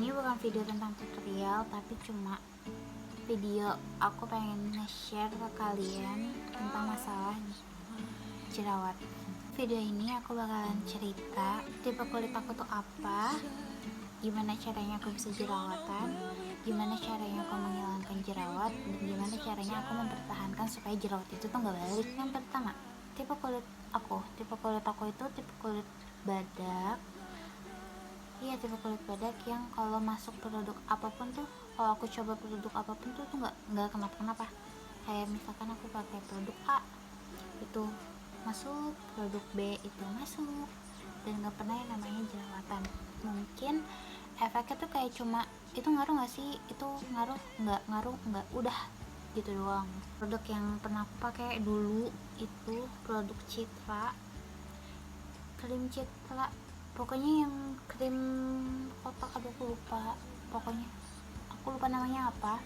Ini bukan video tentang tutorial, tapi cuma video aku pengen nge-share ke kalian tentang masalah jerawat. Video ini aku bakalan cerita tipe kulit aku tuh apa, gimana caranya aku bisa jerawatan, gimana caranya aku menghilangkan jerawat, dan gimana caranya aku mempertahankan supaya jerawat itu tuh gak balik. Yang pertama, tipe kulit aku itu tipe kulit badak. Iya, tipe kulit badak yang kalau masuk produk apapun tuh, kalau aku coba produk apapun tuh nggak kenapa-kenapa. Kayak misalkan aku pakai produk A, itu masuk, produk B itu masuk, dan nggak pernah yang namanya jerawatan. Mungkin efeknya tuh kayak cuma itu ngaruh nggak sih? Itu ngaruh nggak, udah gitu doang. Produk yang pernah aku pakai dulu itu produk Citra, krim Citra, pokoknya yang krim kotak, aduh aku lupa namanya apa,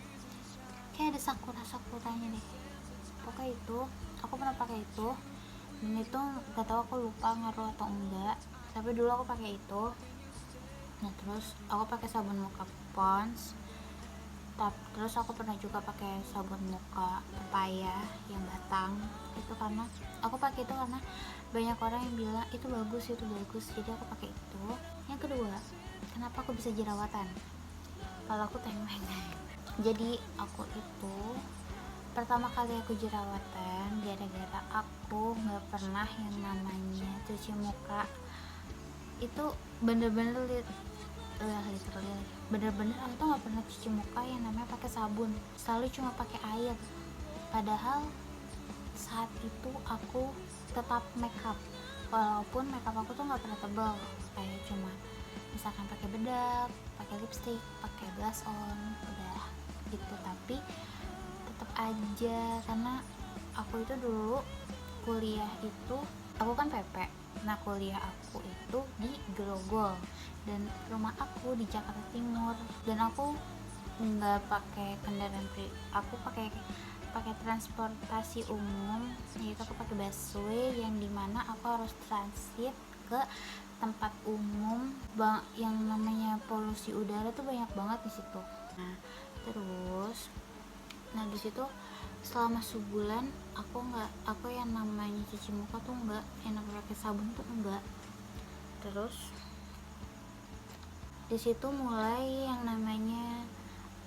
kayak ada sakuranya deh. Pokoknya itu aku pernah pakai itu, dan itu gak tahu aku lupa ngaruh atau enggak, tapi dulu aku pakai itu. Nah terus aku pakai sabun muka Pond's, terus aku pernah juga pakai sabun muka pepaya yang batang. Itu karena aku pakai itu karena banyak orang yang bilang itu bagus, jadi aku pakai itu. Yang kedua, kenapa aku bisa jerawatan? Kalau aku tengeng. Jadi aku itu pertama kali aku jerawatan gara-gara aku nggak pernah yang namanya cuci muka. Itu bener-bener literally bener-bener aku tuh nggak pernah cuci muka yang namanya pakai sabun, selalu cuma pakai air. Padahal saat itu aku tetap makeup, walaupun makeup aku tuh nggak pernah tebal, kayak cuma misalkan pakai bedak, pakai lipstick, pakai blush on, udah gitu. Tapi tetap aja, karena aku itu dulu kuliah itu, aku kan PP. Nah kuliah aku itu di Grogol dan rumah aku di Jakarta Timur, dan aku nggak pakai kendaraan aku pakai transportasi umum, yaitu aku pakai busway yang dimana aku harus transit ke tempat umum yang namanya polusi udara tuh banyak banget di situ. Nah di situ selama sebulan aku yang namanya cuci muka tuh enggak, yang namanya pakai sabun tuh enggak. Terus di situ mulai yang namanya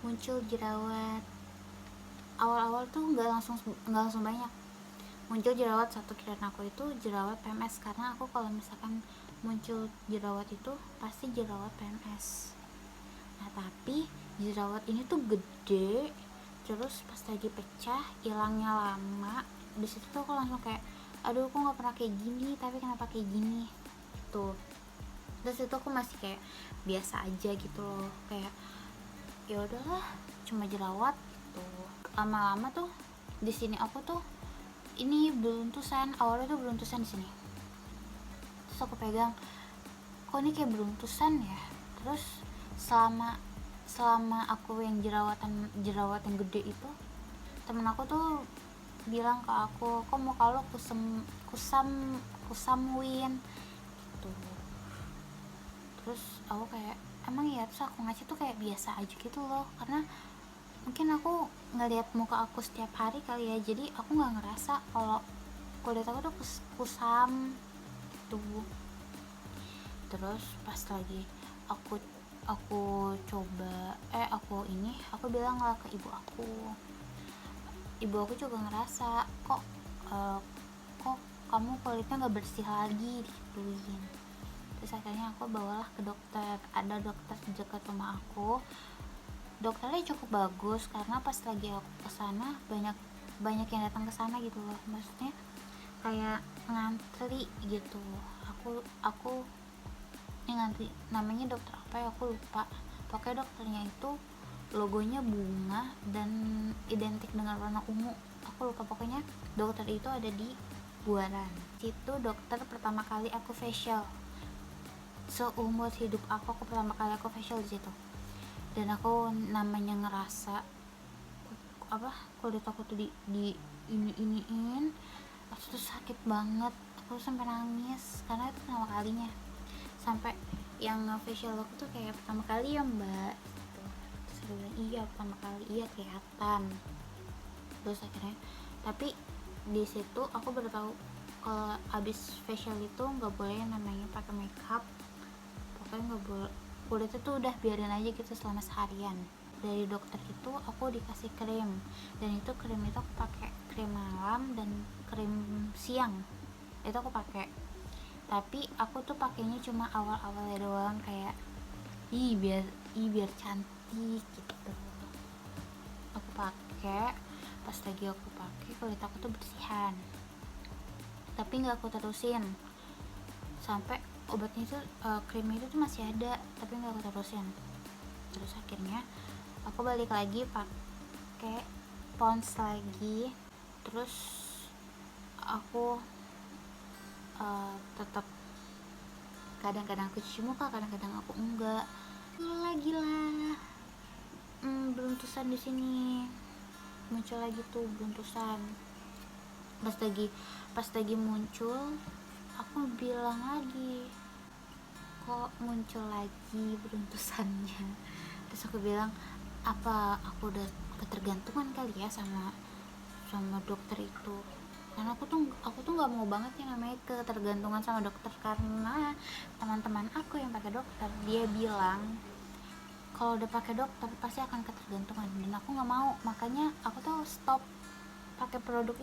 muncul jerawat. Awal-awal tuh nggak langsung banyak muncul jerawat. Satu kiraan aku itu jerawat PMS, karena aku kalau misalkan muncul jerawat itu pasti jerawat PMS. Nah tapi jerawat ini tuh gede, terus pas lagi pecah hilangnya lama. Di situ tuh aku langsung kayak, aduh aku nggak pernah kayak gini, tapi kenapa kayak gini tuh. Terus itu aku masih kayak biasa aja gitu loh, kayak ya udahlah cuma jerawat tuh. Lama-lama tuh di sini aku tuh ini beruntusan, awalnya tuh beruntusan di sini. Terus aku pegang, kok ini kayak beruntusan ya. Terus selama aku yang jerawat yang gede itu, temen aku tuh bilang ke aku, kok mau kalau kusamwin gitu. Terus aku kayak, emang ya? Terus aku ngasih tuh kayak biasa aja gitu loh, karena mungkin aku ngelihat muka aku setiap hari kali ya, jadi aku nggak ngerasa kalau kulit aku tuh kusam gitu. Terus pas lagi aku coba aku bilang lah ke ibu aku juga ngerasa kok kamu kulitnya nggak bersih lagi digituin. Terus akhirnya aku bawalah ke dokter. Ada dokter di dekat rumah aku, dokternya cukup bagus, karena pas lagi aku kesana banyak yang datang ke sana gitu loh, maksudnya kayak ngantri gitu. Aku ini ngantri, namanya dokter apa ya aku lupa. Pokoknya dokternya itu logonya bunga dan identik dengan warna ungu, aku lupa. Pokoknya dokter itu ada di Buaran. Situ dokter pertama kali aku facial seumur hidup aku pertama kali aku facial di situ. Dan aku namanya ngerasa kulit aku tuh di iniin, aku tuh sakit banget, aku sampai nangis karena itu pertama kalinya. Sampai yang facial aku tuh kayak pertama kali ya mbak gitu. Terus dia bilang iya pertama kali, iya kelihatan. Terus akhirnya tapi di situ aku baru tahu kalau abis facial itu nggak boleh namanya pakai makeup, pokoknya nggak boleh, kulitnya tuh udah biarin aja gitu selama seharian. Dari dokter itu aku dikasih krim, dan itu krim itu aku pakai krim malam dan krim siang itu aku pakai. Tapi aku tuh pakainya cuma awal-awalnya doang, kayak biar cantik gitu. Aku pakai, pas lagi aku pakai kulit aku tuh bersihan, tapi nggak aku terusin sampai obatnya itu krimnya itu tuh masih ada, tapi nggak aku terusin. Terus akhirnya aku balik lagi pakai Pond's lagi. Terus aku tetap kadang-kadang aku cuci muka, kadang-kadang aku enggak. Gila, beruntusan di sini muncul lagi tuh beruntusan. Pas lagi muncul aku bilang lagi, kok muncul lagi beruntusannya. Terus aku bilang, apa aku udah ketergantungan kali ya sama dokter itu. Karena aku tuh nggak mau banget yang namanya ketergantungan sama dokter, karena teman-teman aku yang pakai dokter dia bilang kalau udah pakai dokter pasti akan ketergantungan, dan aku nggak mau. Makanya aku tuh stop pakai produk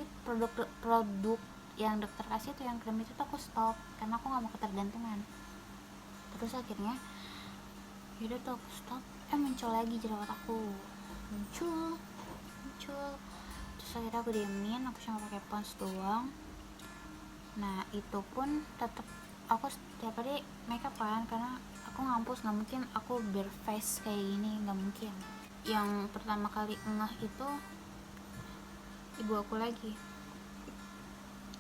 yang dokter kasih tuh, yang krim itu tuh aku stop karena aku nggak mau ketergantungan. Terus akhirnya yaudah tuh aku stop, muncul lagi jerawat aku, muncul. Terus akhirnya aku diemin, aku cuma pakai Pond's doang. Nah itu pun tetap aku setiap hari makeup kan, karena aku ngampus, nggak mungkin aku bare face kayak gini, nggak mungkin. Yang pertama kali ngeh itu ibu aku lagi,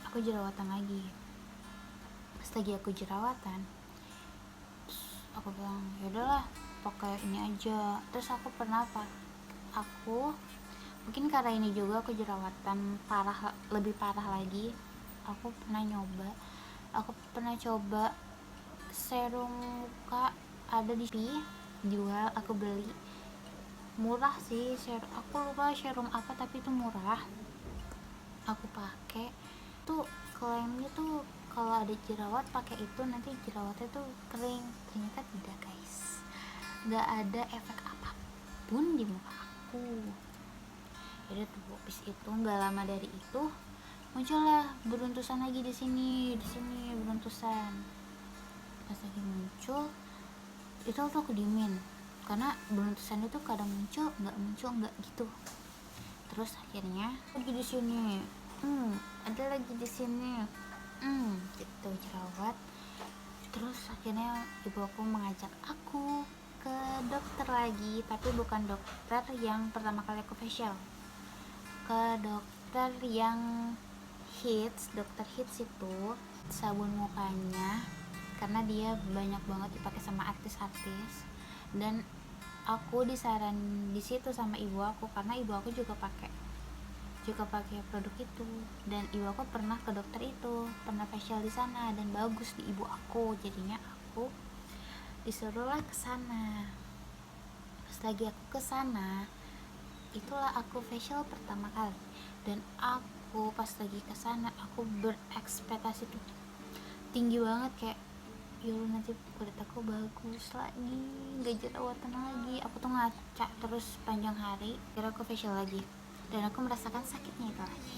aku jerawatan lagi. Pas lagi aku jerawatan, terus aku bilang yaudahlah pakai ini aja. Terus aku pernah mungkin karena ini juga aku jerawatan lebih parah lagi, aku pernah coba serum muka, ada di Shopee jual, aku beli murah sih, aku lupa serum apa tapi itu murah. Aku pakai tuh, klaimnya tuh kalau ada jerawat pakai itu nanti jerawatnya tuh kering. Ternyata tidak guys, nggak ada efek apapun di muka aku. Jadi tuh habis itu nggak lama dari itu muncullah beruntusan lagi di sini beruntusan. Pas lagi muncul itu aku diemin, karena beruntusan itu kadang muncul nggak gitu. Terus akhirnya lagi di sini, ada lagi di sini, gitu jerawat. Terus akhirnya ibu aku mengajak aku ke dokter lagi, tapi bukan dokter yang pertama kali aku facial, ke dokter yang dokter hits itu sabun mukanya, karena dia banyak banget dipakai sama artis-artis. Dan aku disaran di situ sama ibu aku, karena ibu aku juga pakai produk itu, dan ibu aku pernah ke dokter itu, pernah facial di sana dan bagus di ibu aku. Jadinya aku disuruhlah ke sana. Pas lagi aku ke sana, itulah aku facial pertama kali, dan aku pas lagi ke sana aku berekspektasi tuh tinggi banget, kayak yaudah nanti kulit aku bagus lagi, gak jerawatan lagi. Aku tuh ngaca terus panjang hari, kira aku facial lagi, dan aku merasakan sakitnya itu lagi.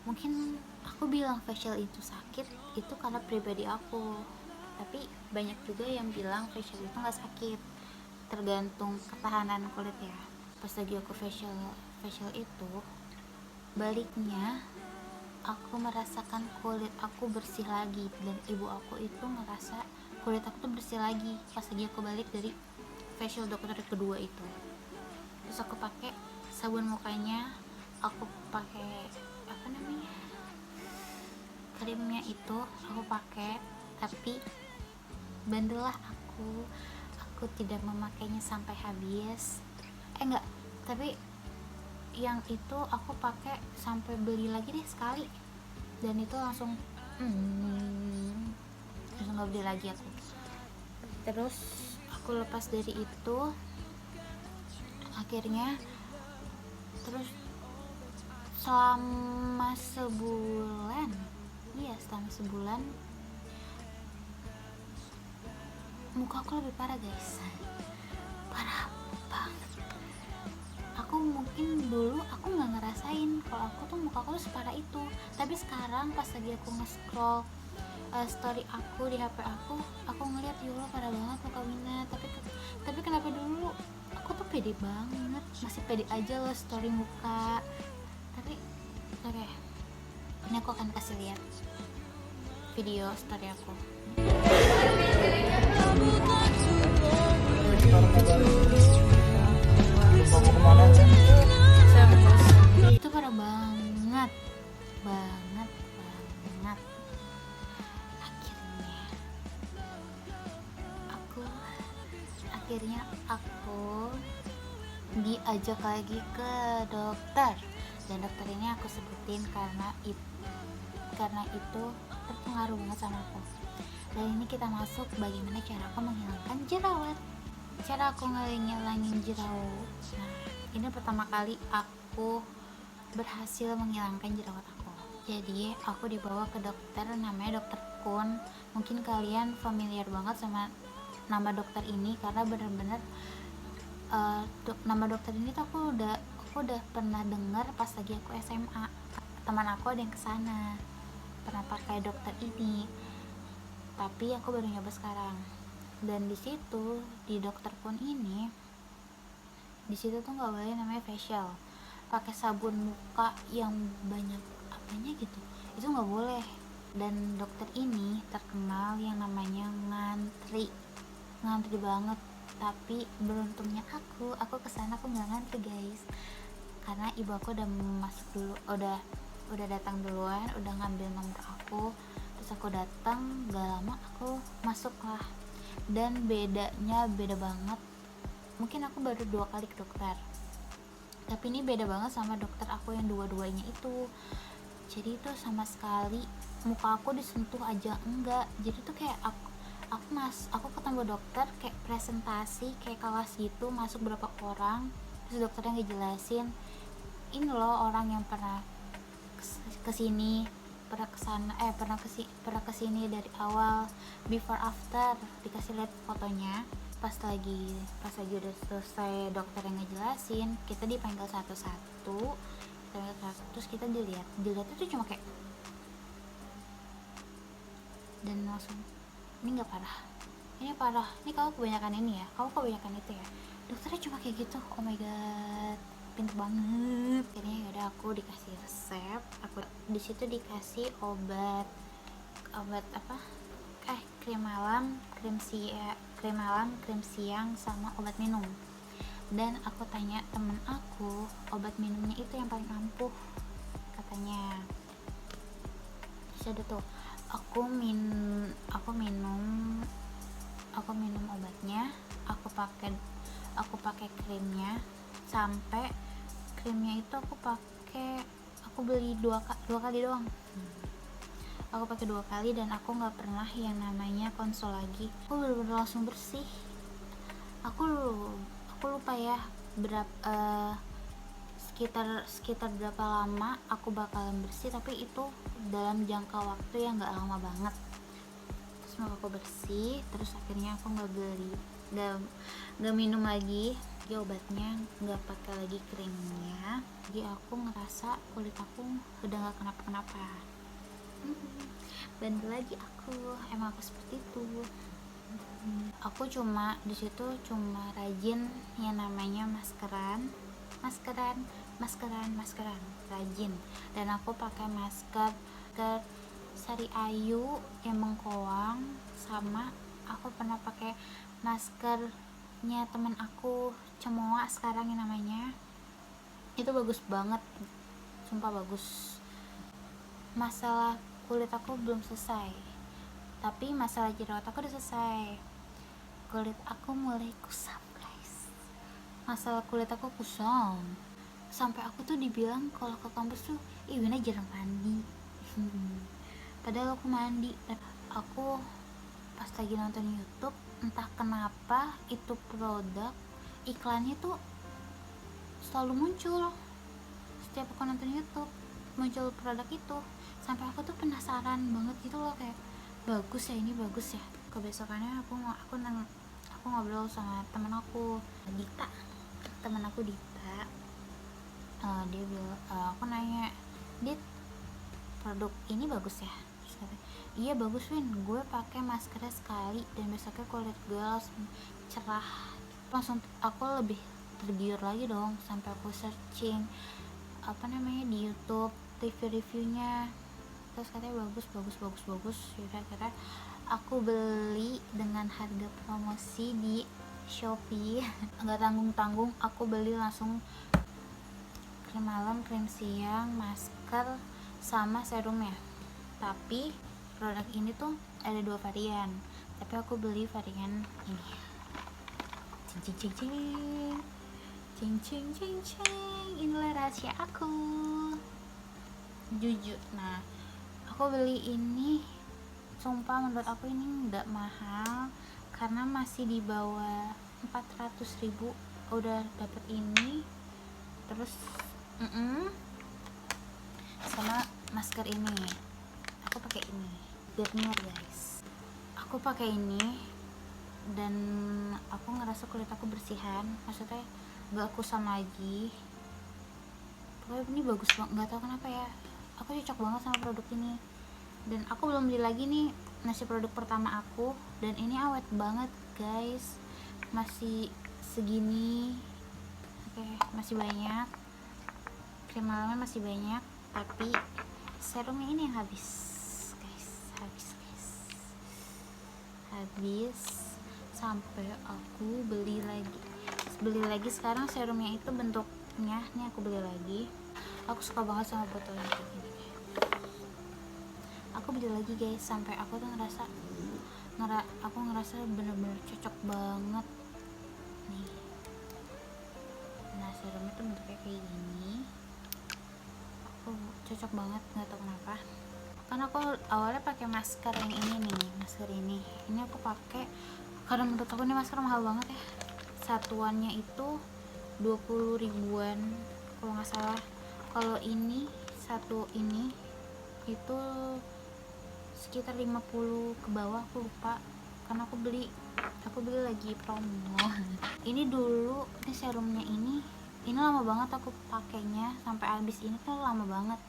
Mungkin aku bilang facial itu sakit itu karena pribadi aku, tapi banyak juga yang bilang facial itu gak sakit, tergantung ketahanan kulit ya. Pas lagi aku facial itu, baliknya aku merasakan kulit aku bersih lagi, dan ibu aku itu ngerasa kulit aku tuh bersih lagi pas lagi aku balik dari facial dokter kedua itu. Terus aku pakai sabun mukanya, aku pakai apa namanya, krimnya itu aku pakai, tapi bandellah aku tidak memakainya sampai habis. Enggak, tapi yang itu aku pakai sampai beli lagi deh sekali, dan itu langsung nggak beli lagi aku. Terus aku lepas dari itu, akhirnya terus selama sebulan, iya selama sebulan muka aku lebih parah guys, parah banget. Aku mungkin dulu aku nggak ngerasain kalau aku tuh muka aku tuh separah itu, tapi sekarang pas lagi aku nge-scroll story aku di HP aku ngeliat ya Allah parah banget muka Wina. Tapi kenapa dulu aku tuh pede banget, masih pede aja loh story muka. Tapi oke, ini aku akan kasih lihat video story aku. Itu parah banget banget banget. Akhirnya aku diajak lagi ke dokter, dan dokter ini aku sebutin karena itu terpengaruh banget sama aku. Dan ini kita masuk bagaimana cara aku menghilangkan jerawat, cara aku ngilangin jerawat. Nah, ini pertama kali aku berhasil menghilangkan jerawat aku. Jadi aku dibawa ke dokter, namanya dokter Kun. Mungkin kalian familiar banget sama nama dokter ini karena bener-bener nama dokter ini tuh aku udah pernah dengar pas lagi aku SMA. Teman aku ada yang kesana pernah pakai dokter ini, tapi aku baru nyoba sekarang. Dan di situ di dokter Kun ini, di situ tuh nggak boleh namanya facial, pakai sabun muka yang banyak apanya gitu, itu nggak boleh. Dan dokter ini terkenal yang namanya ngantri banget. Tapi beruntungnya aku kesana aku nggak ngantri guys, karena ibu aku udah masuk dulu, udah datang duluan, udah ngambil nomor aku. Terus aku datang, gak lama aku masuk lah. Dan bedanya beda banget, mungkin aku baru 2 kali ke dokter, tapi ini beda banget sama dokter aku yang dua-duanya itu. Jadi itu sama sekali muka aku disentuh aja enggak. Jadi tuh kayak aku ketemu dokter kayak presentasi kayak kelas gitu, masuk berapa orang, terus dokternya ngejelasin, ini loh orang yang pernah kesini, pernah kesini dari awal, before after, dikasih lihat fotonya. Pas lagi udah selesai dokter yang ngejelasin, kita dipanggil satu-satu, terus kita dilihat itu cuma kayak, dan langsung, ini nggak parah, ini parah, ini kamu kebanyakan ini ya, kamu kebanyakan itu ya. Dokternya cuma kayak gitu. Oh my god, pintar banget. Akhirnya yaudah aku dikasih resep, aku di situ dikasih obat apa, krim malam, krim siang, sama obat minum. Dan aku tanya temen aku, obat minumnya itu yang paling ampuh katanya. Terus ada tuh aku minum obatnya, aku pakai krimnya, sampai krimnya itu aku beli dua kali doang. Aku pakai 2 kali dan aku nggak pernah yang namanya konsul lagi. Aku bener-bener langsung bersih. Aku lupa ya berapa, sekitar berapa lama aku bakalan bersih, tapi itu dalam jangka waktu yang nggak lama banget. Terus aku bersih, terus akhirnya aku nggak minum lagi obatnya, nggak pakai lagi krimnya. Jadi aku ngerasa kulit aku udah nggak kenapa-kenapa. Bandel lagi aku, emang aku seperti itu. Aku di situ cuma rajin yang namanya maskeran, rajin. Dan aku pakai masker Sari Ayu yang mengkoang, sama aku pernah pakai maskernya temen aku Cemoa sekarang yang namanya, itu bagus banget, sumpah bagus. Masalah kulit aku belum selesai, tapi masalah jerawat aku udah selesai. Kulit aku mulai kusam guys, masalah kulit aku kusam sampai aku tuh dibilang kalau ke kampus tuh, ih Wina jarang mandi. Padahal aku mandi. Aku pas lagi nonton YouTube entah kenapa itu produk iklannya tuh selalu muncul setiap aku nonton YouTube, muncul produk itu, sampai aku tuh penasaran banget gitu loh, kayak bagus ya, ini bagus ya. Kebesokannya aku ngobrol sama temen aku Dita, dia bilang, aku nanya, Dit, produk ini bagus ya? Terus kata, iya bagus Win, gue pakai maskernya sekali dan besoknya kulit gue langsung cerah. Langsung aku lebih tergiur lagi dong, sampai aku searching di YouTube review-reviewnya, terus katanya bagus. Yaudah, akhirnya aku beli dengan harga promosi di Shopee. Nggak tanggung-tanggung, aku beli langsung krim malam, krim siang, masker, sama serumnya. Tapi produk ini tuh ada 2 varian, tapi aku beli varian ini. Inilah rahasia aku, jujur. Nah, aku beli ini, sumpah menurut aku ini nggak mahal karena masih di bawah 400.000 udah dapet ini. Terus sama masker ini, aku pakai ini Garnier guys. Aku pakai ini dan aku ngerasa kulit aku bersihan, maksudnya nggak kusam lagi. Pokoknya ini bagus banget, nggak tahu kenapa ya, aku cocok banget sama produk ini. Dan aku belum beli lagi nih, masih produk pertama aku, dan ini awet banget guys, masih segini. Oke, masih banyak, krim malamnya masih banyak, tapi serumnya ini yang habis guys, habis sampai aku beli lagi sekarang. Serumnya itu bentuknya nih, aku beli lagi. Aku suka banget sama botolnya kayak gini. Aku beli lagi guys, sampai aku tuh ngerasa bener-bener cocok banget nih. Nah, serumnya tuh bentuknya kayak gini, aku cocok banget, nggak tahu kenapa. Karena aku awalnya pakai masker yang ini nih, ini aku pakai karena menurut aku ini masker mahal banget ya. Satuannya itu 20 ribuan kalau nggak salah. Kalau ini satu ini itu sekitar 50 ke bawah, aku lupa karena aku beli lagi promo. Ini dulu, ini serumnya ini lama banget aku pakainya, sampai habis ini tuh lama banget.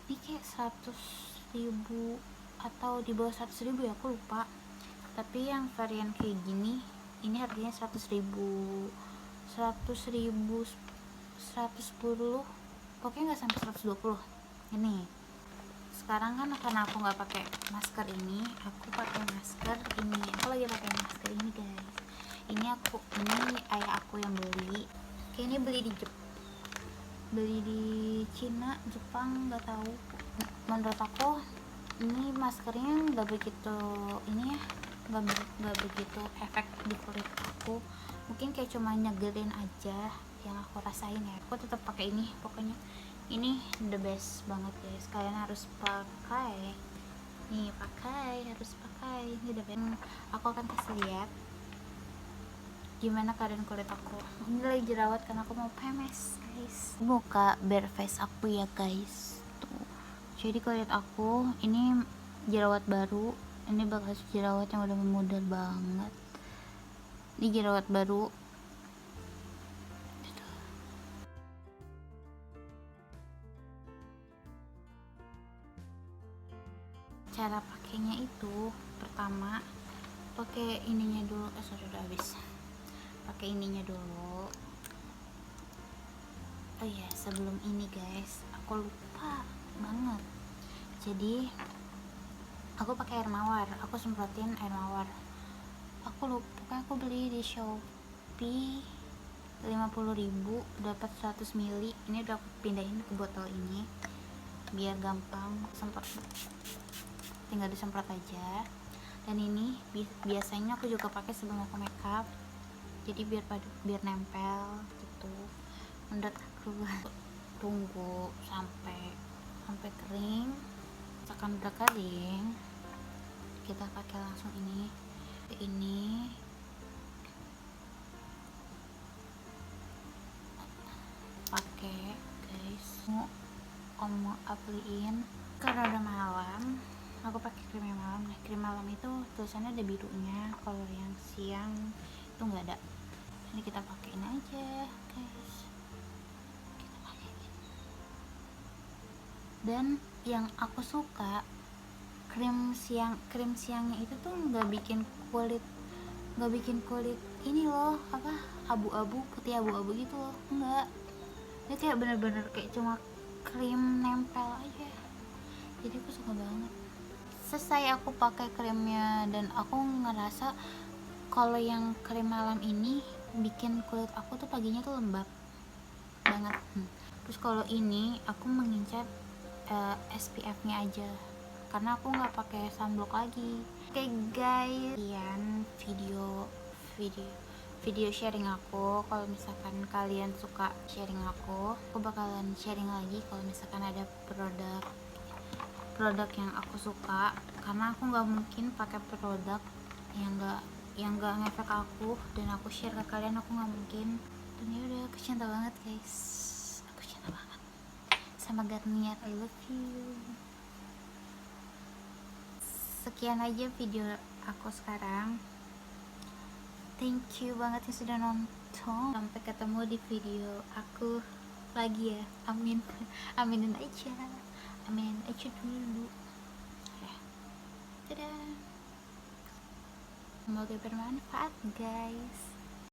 Ini kayak 100.000 atau di bawah 100.000 ya, aku lupa. Tapi yang varian kayak gini ini harganya 100.000, 110, pokoknya nggak sampai 120 ini. Sekarang kan karena aku nggak pakai masker ini, aku pakai masker ini. Aku lagi pakai masker ini guys. Ini ayah aku yang beli. Kayak ini beli di Cina, Jepang, nggak tahu. Menurut aku ini maskernya nggak begitu ini ya, nggak begitu efek di kulit aku. Mungkin kayak cuma nyegerin aja yang aku rasain ya. Aku tetap pakai ini, pokoknya ini the best banget guys. Kalian harus pakai nih, harus pakai ini the best. Aku akan kasih lihat gimana keadaan kulit aku. Ini lagi jerawat karena aku mau PMS guys. Muka bare face aku ya guys tuh. Jadi kulit aku ini jerawat baru, ini bekas jerawat yang udah memudar banget. Ini jerawat baru. Cara pakainya itu pertama pakai ininya dulu, udah habis. Pakai ininya dulu. Oh iya, sebelum ini guys, aku lupa banget. Jadi aku pakai air mawar, aku semprotin air mawar. Aku lupa, pokoknya aku beli di Shopee 50.000 dapat 100 ml. Ini udah aku pindahin ke botol ini biar gampang semprot, tinggal disemprot aja. Dan ini biasanya aku juga pakai sebelum aku makeup, jadi biar nempel gitu. Menurut aku tunggu sampai kering. Misalkan udah kering, kita pakai langsung ini. Ini pakai guys, mau appliin karena udah malam. Aku pakai krim yang malam. Nah, krim malam itu tulisannya ada birunya, kalau yang siang itu nggak ada. Ini kita pakein aja guys, kita pakein. Dan yang aku suka, krim siangnya itu tuh nggak bikin kulit ini loh, apa, abu-abu, putih abu-abu gitu loh, enggak. Dia kayak bener-bener kayak cuma krim nempel aja. Jadi aku suka banget. Selesai aku pakai krimnya dan aku ngerasa kalau yang krim malam ini bikin kulit aku tuh paginya tuh lembab banget. Terus kalau ini aku mengincar SPF-nya aja karena aku nggak pakai sunblock lagi. Oke guys, sekian video sharing aku. Kalau misalkan kalian suka sharing aku bakalan sharing lagi kalau misalkan ada produk yang aku suka, karena aku nggak mungkin pakai produk yang nggak ngefek aku dan aku share ke kalian, aku nggak mungkin. Dan ya udah, aku cinta banget guys, aku cinta banget sama Garnier, I love you. Sekian aja video aku sekarang. Thank you banget yang sudah nonton. Sampai ketemu di video aku lagi ya. Amin. Aminin aja. Aminin aja dulu. Ya. Dadah. Semoga bermanfaat guys.